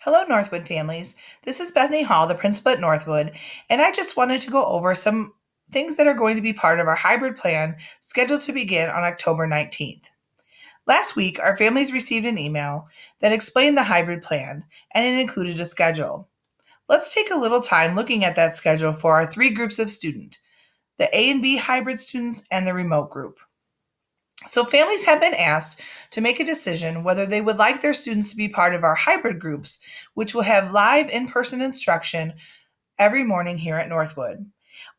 Hello, Northwood families. This is Bethany Hall, the principal at Northwood, and I just wanted to go over some things that are going to be part of our hybrid plan scheduled to begin on October 19th. Last week, our families received an email that explained the hybrid plan, and it included a schedule. Let's take a little time looking at that schedule for our three groups of students, the A and B hybrid students and the remote group. So families have been asked to make a decision whether they would like their students to be part of our hybrid groups, which will have live in-person instruction every morning here at Northwood,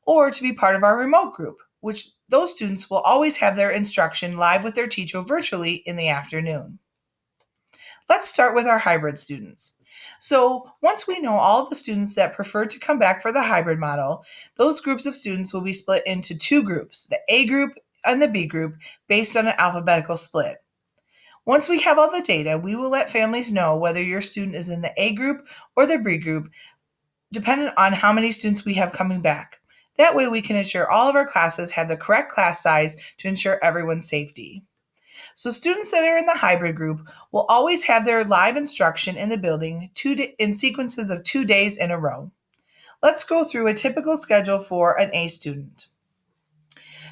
or to be part of our remote group, which those students will always have their instruction live with their teacher virtually in the afternoon. Let's start with our hybrid students. So once we know all of the students that prefer to come back for the hybrid model, those groups of students will be split into two groups, the A group and the B group, based on an alphabetical split. Once we have all the data, we will let families know whether your student is in the A group or the B group, depending on how many students we have coming back. That way we can ensure all of our classes have the correct class size to ensure everyone's safety. So students that are in the hybrid group will always have their live instruction in the building in sequences of 2 days in a row. Let's go through a typical schedule for an A student.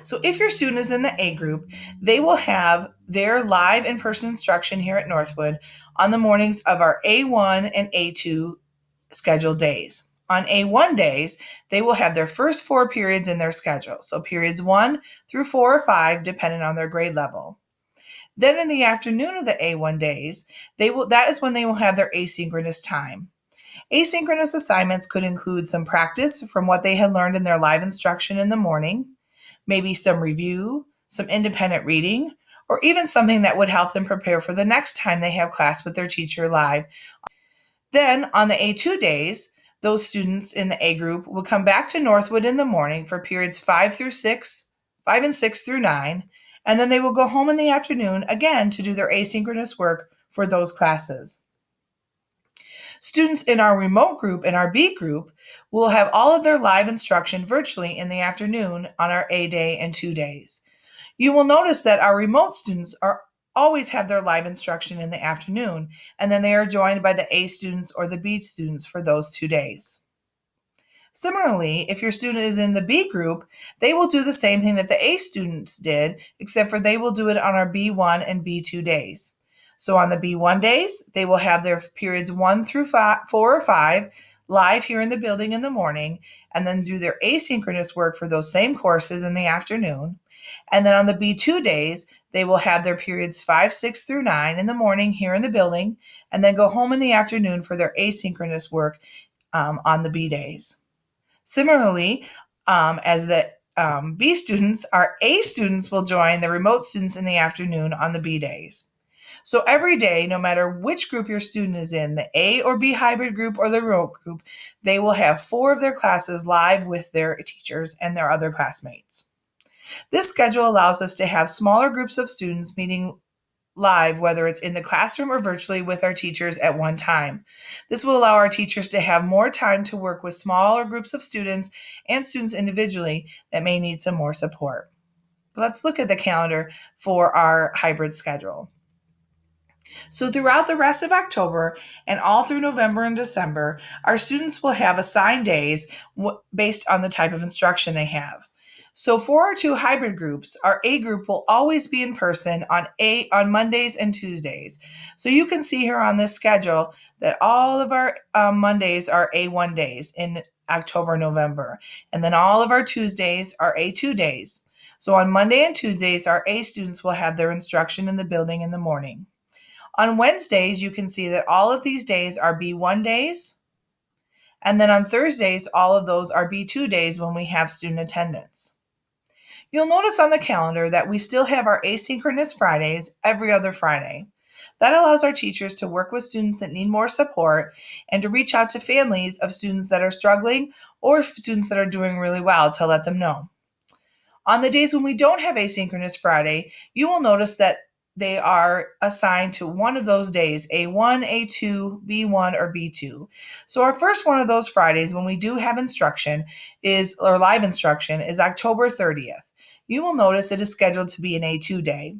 So if your student is in the A group, they will have their live in-person instruction here at Northwood on the mornings of our A1 and A2 scheduled days. On A1 days, they will have their first 4 periods in their schedule, so periods 1 through 4 or 5, depending on their grade level. Then in the afternoon of the A1 days, that is when they will have their asynchronous time. Asynchronous assignments could include some practice from what they had learned in their live instruction in the morning, maybe some review, some independent reading, or even something that would help them prepare for the next time they have class with their teacher live. Then on the A2 days, those students in the A group will come back to Northwood in the morning for periods 5 and 6 through 9, and then they will go home in the afternoon again to do their asynchronous work for those classes. Students in our remote group and our B group will have all of their live instruction virtually in the afternoon on our A day and 2 days. You will notice that our remote students always have their live instruction in the afternoon, and then they are joined by the A students or the B students for those 2 days. Similarly, if your student is in the B group, they will do the same thing that the A students did, except for they will do it on our B1 and B2 days. So on the B1 days, they will have their periods 1 through 4 or 5 live here in the building in the morning, and then do their asynchronous work for those same courses in the afternoon. And then on the B2 days, they will have their periods 5, 6 through 9 in the morning here in the building, and then go home in the afternoon for their asynchronous work on the B days. Similarly, as the B students, our A students will join the remote students in the afternoon on the B days. So every day, no matter which group your student is in, the A or B hybrid group or the remote group, they will have 4 of their classes live with their teachers and their other classmates. This schedule allows us to have smaller groups of students meeting live, whether it's in the classroom or virtually with our teachers at one time. This will allow our teachers to have more time to work with smaller groups of students and students individually that may need some more support. Let's look at the calendar for our hybrid schedule. So throughout the rest of October and all through November and December, our students will have assigned days based on the type of instruction they have. So for our 2 hybrid groups, our A group will always be in person on Mondays and Tuesdays. So you can see here on this schedule that all of our Mondays are A1 days in October, November, and then all of our Tuesdays are A2 days. So on Monday and Tuesdays, our A students will have their instruction in the building in the morning. On Wednesdays, you can see that all of these days are B1 days. And then on Thursdays, all of those are B2 days when we have student attendance. You'll notice on the calendar that we still have our asynchronous Fridays every other Friday. That allows our teachers to work with students that need more support and to reach out to families of students that are struggling or students that are doing really well to let them know. On the days when we don't have asynchronous Friday, you will notice that they are assigned to one of those days, A1, A2, B1, or B2. So our first one of those Fridays when we do have live instruction is October 30th. You will notice it is scheduled to be an A2 day.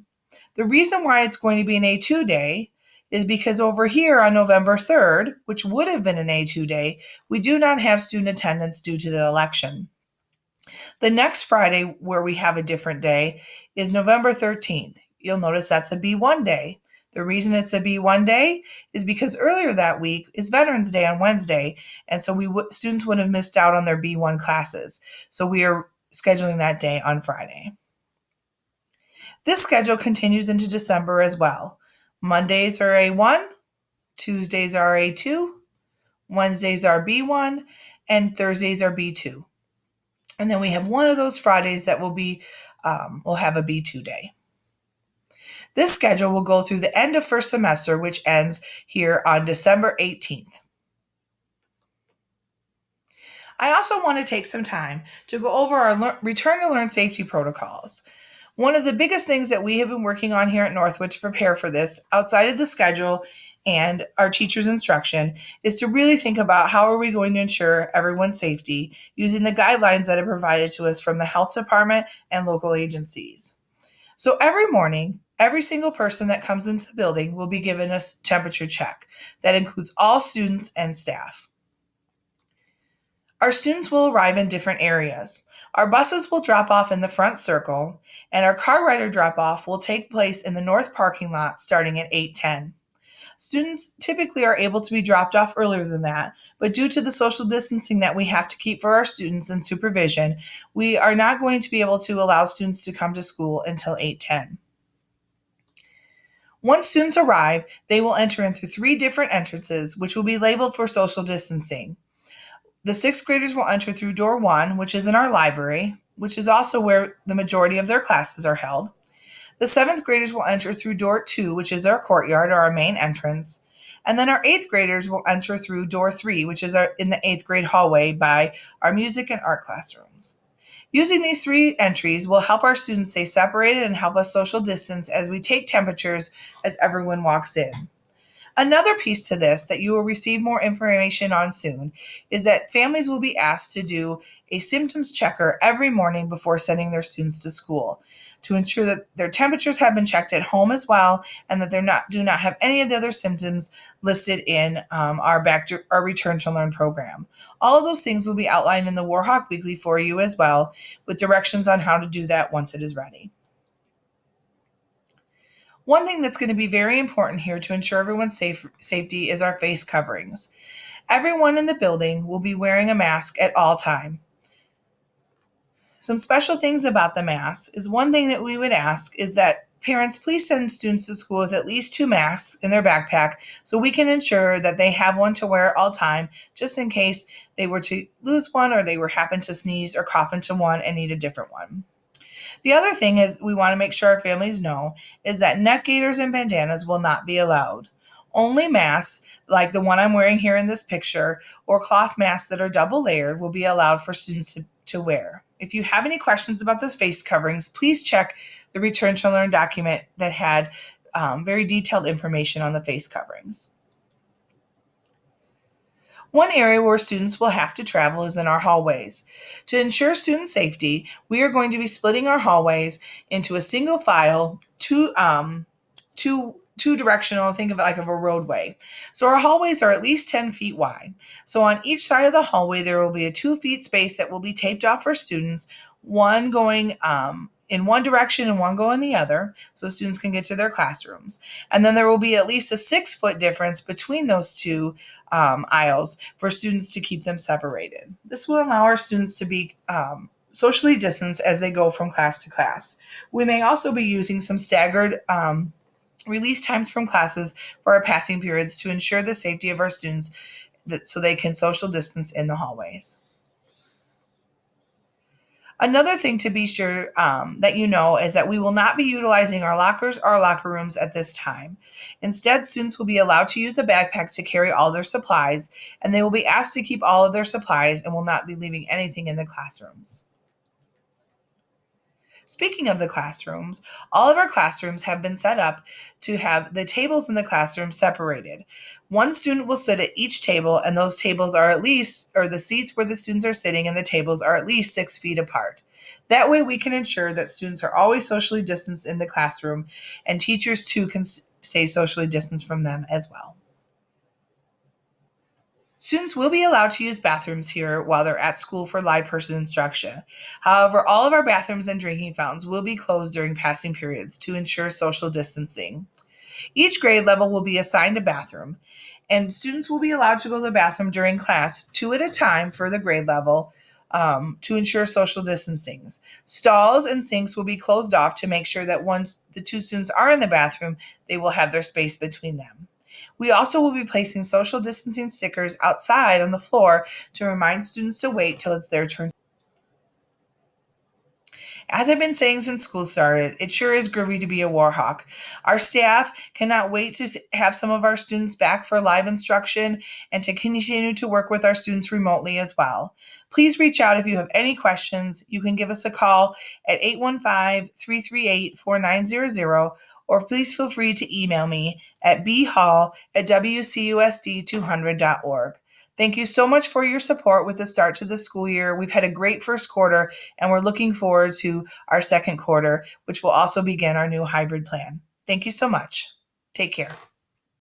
The reason why it's going to be an A2 day is because over here on November 3rd, which would have been an A2 day, we do not have student attendance due to the election. The next Friday where we have a different day is November 13th. You'll notice that's a B1 day. The reason it's a B1 day is because earlier that week is Veterans Day on Wednesday, and so students would have missed out on their B1 classes. So we are scheduling that day on Friday. This schedule continues into December as well. Mondays are A1, Tuesdays are A2, Wednesdays are B1, and Thursdays are B2. And then we have one of those Fridays that we'll have a B2 day. This schedule will go through the end of first semester, which ends here on December 18th. I also want to take some time to go over our return to learn safety protocols. One of the biggest things that we have been working on here at Northwood to prepare for this, outside of the schedule and our teachers' instruction, is to really think about how are we going to ensure everyone's safety using the guidelines that are provided to us from the health department and local agencies. So every morning, every single person that comes into the building will be given a temperature check. That includes all students and staff. Our students will arrive in different areas. Our buses will drop off in the front circle, and our car rider drop-off will take place in the north parking lot starting at 8:10. Students typically are able to be dropped off earlier than that, but due to the social distancing that we have to keep for our students and supervision, we are not going to be able to allow students to come to school until 8:10. Once students arrive, they will enter in through 3 different entrances, which will be labeled for social distancing. The 6th graders will enter through door 1, which is in our library, which is also where the majority of their classes are held. The 7th graders will enter through door 2, which is our courtyard or our main entrance. And then our 8th graders will enter through door 3, which is in the 8th grade hallway by our music and art classrooms. Using these 3 entries will help our students stay separated and help us social distance as we take temperatures as everyone walks in. Another piece to this that you will receive more information on soon is that families will be asked to do a symptoms checker every morning before sending their students to school to ensure that their temperatures have been checked at home as well and that they do not have any of the other symptoms listed in our Return to Learn program. All of those things will be outlined in the Warhawk Weekly for you as well, with directions on how to do that once it is ready. One thing that's going to be very important here to ensure everyone's safety is our face coverings. Everyone in the building will be wearing a mask at all time. Some special things about the mask is one thing that we would ask is that parents please send students to school with at least 2 masks in their backpack so we can ensure that they have one to wear at all time just in case they were to lose one or they happen to sneeze or cough into one and need a different one. The other thing is we want to make sure our families know is that neck gaiters and bandanas will not be allowed. Only masks, like the one I'm wearing here in this picture, or cloth masks that are double layered will be allowed for students to wear. If you have any questions about the face coverings, please check the Return to Learn document that had very detailed information on the face coverings. One area where students will have to travel is in our hallways. To ensure student safety, we are going to be splitting our hallways into a single file, two directional, think of it like a roadway. So our hallways are at least 10 feet wide. So on each side of the hallway, there will be a 2 feet space that will be taped off for students, one going in one direction and one going the other, so students can get to their classrooms. And then there will be at least a 6-foot difference between those 2 aisles for students to keep them separated. This will allow our students to be socially distanced as they go from class to class. We may also be using some staggered release times from classes for our passing periods to ensure the safety of our students so they can social distance in the hallways. Another thing to be sure that you know is that we will not be utilizing our lockers or locker rooms at this time. Instead, students will be allowed to use a backpack to carry all their supplies, and they will be asked to keep all of their supplies and will not be leaving anything in the classrooms. Speaking of the classrooms, all of our classrooms have been set up to have the tables in the classroom separated. One student will sit at each table, and those tables are the seats where the students are sitting and the tables are at least 6 feet apart. That way we can ensure that students are always socially distanced in the classroom, and teachers too can stay socially distanced from them as well. Students will be allowed to use bathrooms here while they're at school for live person instruction. However, all of our bathrooms and drinking fountains will be closed during passing periods to ensure social distancing. Each grade level will be assigned a bathroom, and students will be allowed to go to the bathroom during class, 2 at a time for the grade level, to ensure social distancing. Stalls and sinks will be closed off to make sure that once the 2 students are in the bathroom, they will have their space between them. We also will be placing social distancing stickers outside on the floor to remind students to wait till it's their turn. As I've been saying since school started, it sure is groovy to be a Warhawk. Our staff cannot wait to have some of our students back for live instruction and to continue to work with our students remotely as well. Please reach out if you have any questions. You can give us a call at 815-338-4900, or please feel free to email me at bhall@wcusd200.org. Thank you so much for your support with the start to the school year. We've had a great first quarter, and we're looking forward to our second quarter, which will also begin our new hybrid plan. Thank you so much. Take care.